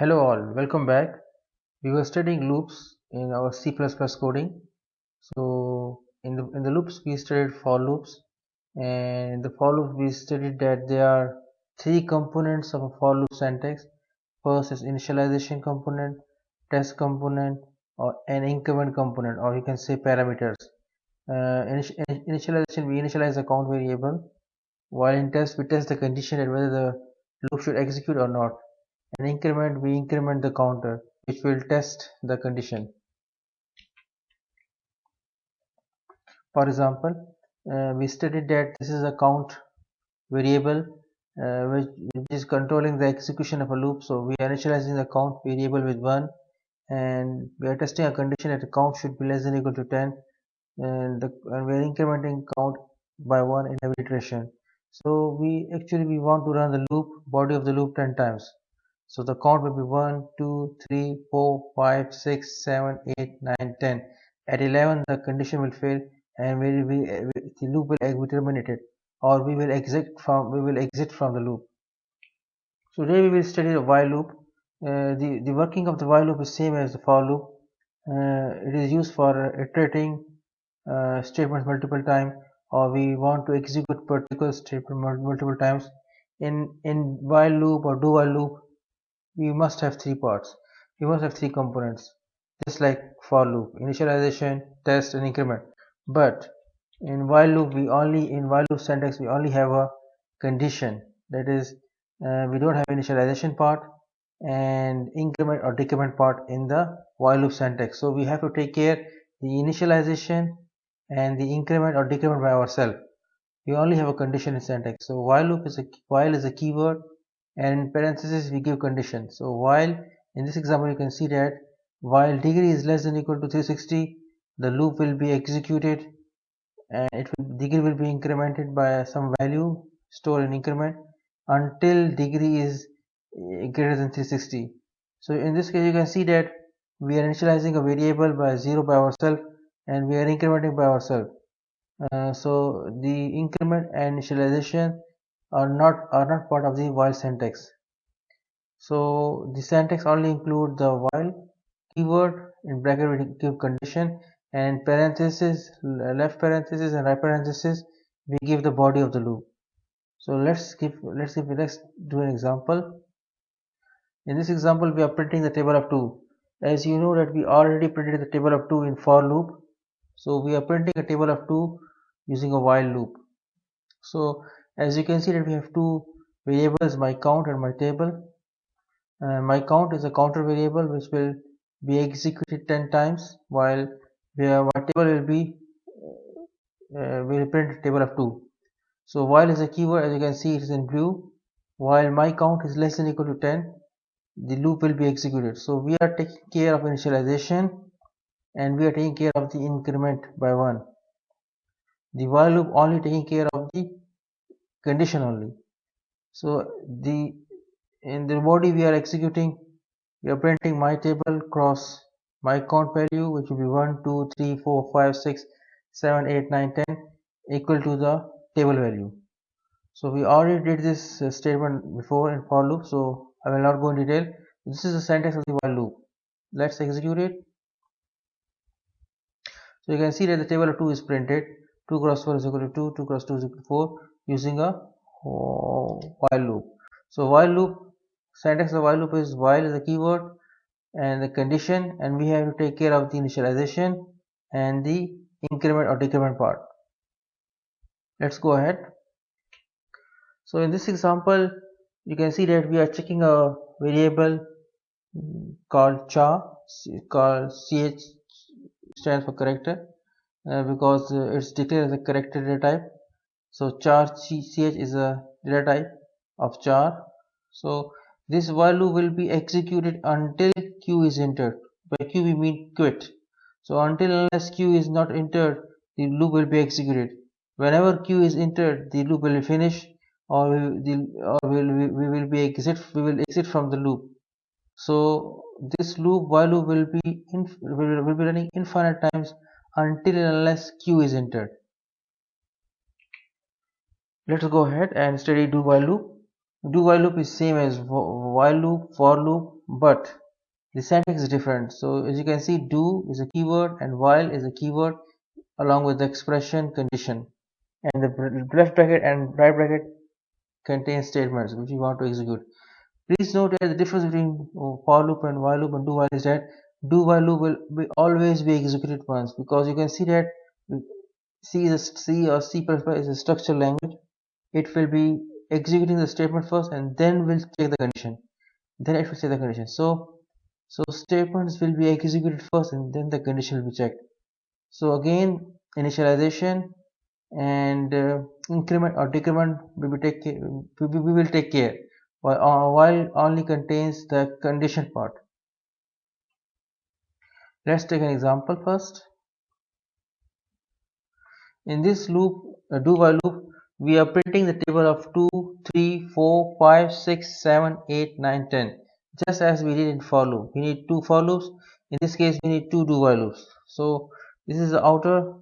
Hello all, welcome back. We were studying loops in our C++ coding. So in the loops we studied for loops, and in the for loop we studied that there are three components of a for loop syntax. First is initialization component, test component, or an increment component, or you can say parameters. Initialization, we initialize the count variable, while in test we test the condition at whether the loop should execute or not. An increment, we increment the counter, which will test the condition. For example, we studied that this is a count variable which is controlling the execution of a loop. So we are initializing the count variable with 1, and we are testing a condition that the count should be less than or equal to 10, and we are incrementing count by 1 in every iteration. So we want to run the loop body of the loop 10 times. So the count will be 1, 2, 3, 4, 5, 6, 7, 8, 9, 10. At 11 the condition will fail, and the loop will be terminated, or we will exit from the loop. So today we will study the while loop. The working of the while loop is same as the for loop. It is used for iterating statements multiple times, or we want to execute particular statement multiple times. In while loop or do while loop, we must have three parts. We must have three components, just like for loop: initialization, test, and increment. But in while loop syntax we only have a condition. That is, we don't have initialization part and increment or decrement part in the while loop syntax. So we have to take care the initialization and the increment or decrement by ourselves. We only have a condition in syntax. So while is a keyword, and in parentheses we give condition. So while, in this example you can see that while degree is less than or equal to 360, the loop will be executed, and degree will be incremented by some value stored in increment until degree is greater than 360. So in this case you can see that we are initializing a variable by 0 by ourselves, and we are incrementing by ourselves. So the increment and initialization are not part of the while syntax. So the syntax only include the while keyword, in bracket we give condition, and parenthesis, left parenthesis and right parenthesis, we give the body of the loop. So let's do an example. In this example we are printing the table of 2. As you know that we already printed the table of 2 in for loop. So we are printing a table of 2 using a while loop. So as you can see that we have two variables, my count and my table. My count is a counter variable which will be executed 10 times, while my table will print table of 2. So while is a keyword, as you can see it is in blue. While my count is less than or equal to 10, the loop will be executed. So we are taking care of initialization, and we are taking care of the increment by 1. The while loop only taking care of the condition only. So in the body we are executing, we are printing my table cross my count value, which will be 1, 2, 3, 4, 5, 6, 7, 8, 9, 10, equal to the table value. So we already did this statement before in for loop, so I will not go in detail. This is the syntax of the while loop. Let's execute it. So you can see that the table of 2 is printed. 2 cross 4 is equal to 2, 2 cross 2 is equal to 4, using a while loop. So while loop, syntax of while loop is while is the keyword and the condition, and we have to take care of the initialization and the increment or decrement part. Let's go ahead. So in this example you can see that we are checking a variable called char, called ch stands for character, because it's declared as a character data type. So char ch is a data type of char. So this while loop will be executed until q is entered. By q we mean quit. So until unless q is not entered, the loop will be executed. Whenever q is entered, the loop will finish, or we will exit from the loop. So this while loop will be running infinite times until and unless q is entered. Let's go ahead and study do while loop. Do while loop is same as while loop, for loop, but the syntax is different. So as you can see, do is a keyword and while is a keyword along with the expression condition, and the left bracket and right bracket contain statements which you want to execute. Please note that the difference between for loop and while loop and do while is that do while loop will always be executed once, because you can see that C or C++ is a structured language. It will be executing the statement first and then will check the condition. Then it will check the condition. So statements will be executed first and then the condition will be checked. So again, initialization and increment or decrement we will take care, while only contains the condition part. Let's take an example first. In this loop, do while loop, we are printing the table of 2, 3, 4, 5, 6, 7, 8, 9, 10. Just as we did in for loop. We need two for loops. In this case, we need two do while loops. So this is the outer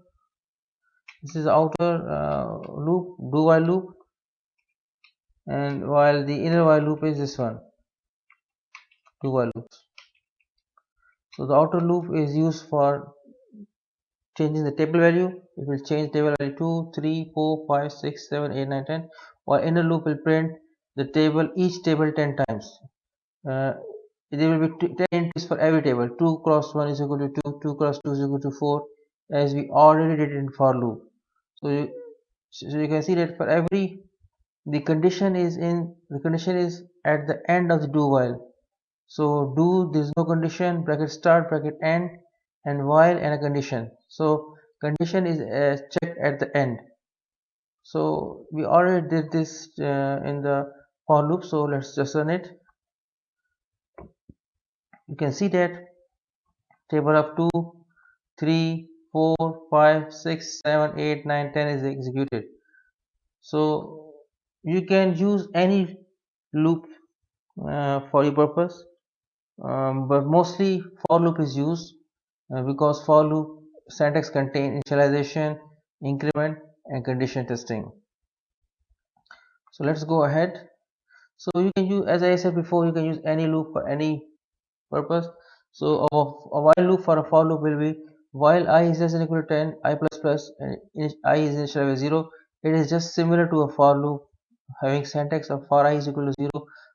loop, do while loop, and while the inner while loop is this one, do while loops. So the outer loop is used for changing the table value. It will change table value 2, 3, 4, 5, 6, 7, 8, 9, 10. While inner loop will print the table, each table 10 times. Uh, there will be 10 entries for every table. 2 cross 1 is equal to 2, 2 cross 2 is equal to 4, as we already did in for loop. So you can see that for every, the condition is at the end of the do while. So do, there is no condition, bracket start, bracket end, and while and a condition. So condition is checked at the end. So we already did this in the for loop. So let's just run it. You can see that table of 2, 3, 4, 5, 6, 7, 8, 9, 10 is executed. So you can use any loop for your purpose, but mostly for loop is used because for loop syntax contain initialization, increment, and condition testing. So let's go ahead. So you can use, as I said before, you can use any loop for any purpose. So a while loop for a for loop will be while I is less than equal to 10, I plus plus, and I is initialized with 0. It is just similar to a for loop having syntax of for I is equal to 0,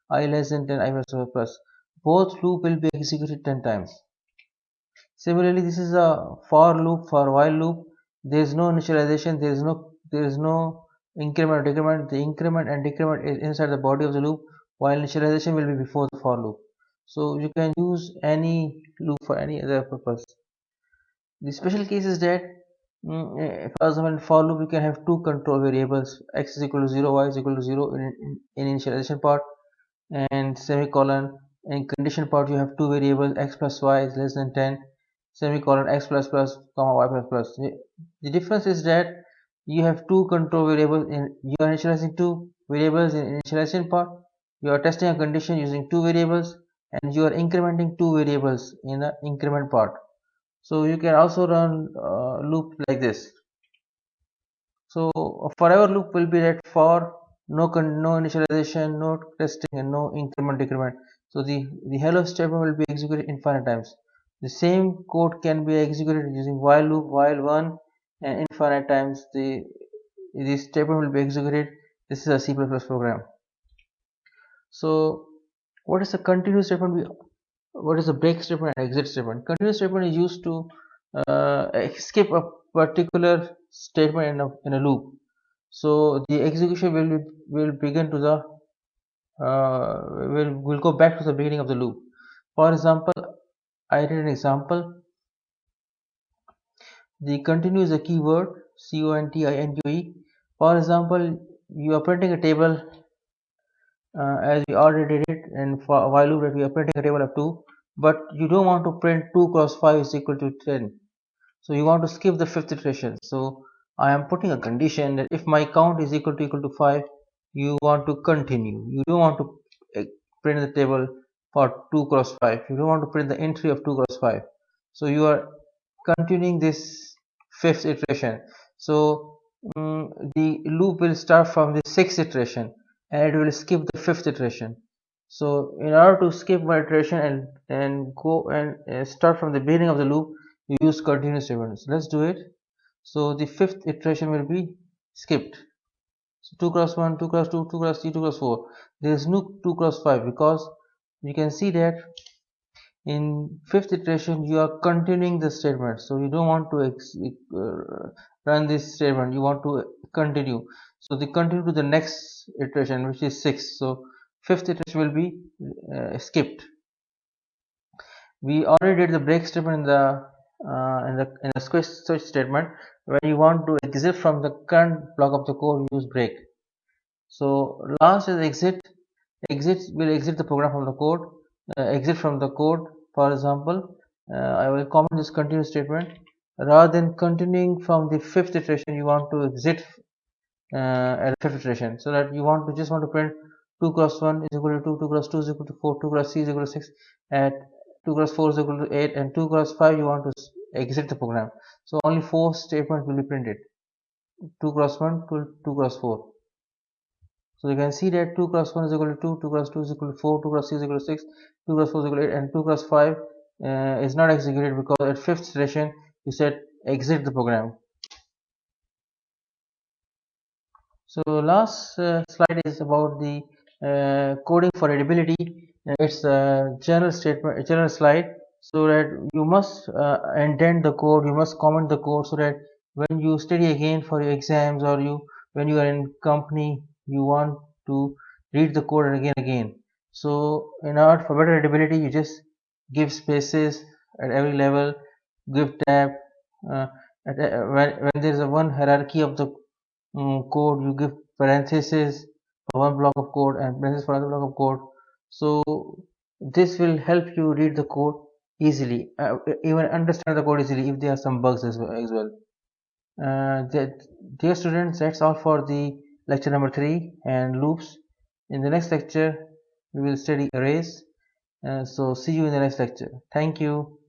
I less than 10, I plus plus. Both loop will be executed 10 times. Similarly, this is a for loop for while loop. There is no initialization, there is no increment or decrement. The increment and decrement is inside the body of the loop, while initialization will be before the for loop. So you can use any loop for any other purpose. The special case is that for example in for loop you can have two control variables, x is equal to 0, y is equal to 0 in initialization part, and semicolon. In condition part you have two variables, x plus y is less than 10, semicolon, x plus plus comma y plus plus. The difference is that you have two control variables, in you are initializing two variables in initialization part, you are testing a condition using two variables, and you are incrementing two variables in the increment part. So you can also run loop like this. So a forever loop will be that for no initialization, no testing, and no increment decrement. So the hello statement will be executed infinite times. The same code can be executed using while loop, while one, and infinite times. This statement will be executed. This is a C++ program. So what is a continuous statement? What is a break statement and exit statement? Continuous statement is used to skip a particular statement in a loop. So the execution will begin to the will go back to the beginning of the loop. For example, I did an example. The continue is a keyword, continue. For example, you are printing a table as we already did it, and for a while loop that we are printing a table of 2, but you don't want to print 2 cross 5 is equal to 10. So you want to skip the fifth iteration. So I am putting a condition that if my count is equal to 5, you want to continue. You don't want to print the table for 2 cross 5. You don't want to print the entry of 2 cross 5. So you are continuing this fifth iteration. So the loop will start from the sixth iteration, and it will skip the fifth iteration. So in order to skip one iteration and go and start from the beginning of the loop, you use continuous statement. So let's do it. So the fifth iteration will be skipped. So 2 cross 1, 2 cross 2, 2 cross 3, 2 cross 4. There is no 2 cross 5 because you can see that in fifth iteration you are continuing the statement. So you don't want to run this statement, you want to continue. So they continue to the next iteration, which is 6. So fifth iteration will be skipped. We already did the break statement in the switch statement. When you want to exit from the current block of the code, use break. So last is exit. Exit will exit the program from the code. Exit from the code. For example, I will comment this continue statement. Rather than continuing from the fifth iteration, you want to exit at the fifth iteration. So that you just want to print 2 cross 1 is equal to 2, 2 cross 2 is equal to 4, 2 cross 3 is equal to 6, at 2 cross 4 is equal to 8, and 2 cross 5 you want to exit the program. So only 4 statements will be printed. 2 cross 1 to 2 cross 4. So you can see that 2 cross 1 is equal to 2, 2 cross 2 is equal to 4, 2 cross 3 is equal to 6, 2 cross 4 is equal to 8, and 2 cross 5 is not executed because at fifth iteration you said exit the program. So last slide is about the coding for readability. It's a general statement, general slide, so that you must indent the code, you must comment the code, so that when you study again for your exams, or when you are in company, you want to read the code again. So in order for better readability, you just give spaces at every level, give tab. Uh, when there is a one hierarchy of the code, you give parentheses for one block of code and parentheses for another block of code. So this will help you read the code easily, even understand the code easily if there are some bugs as well. Dear students, that's all for the lecture number 3 and loops. In the next lecture we will study arrays. So see you in the next lecture. Thank you.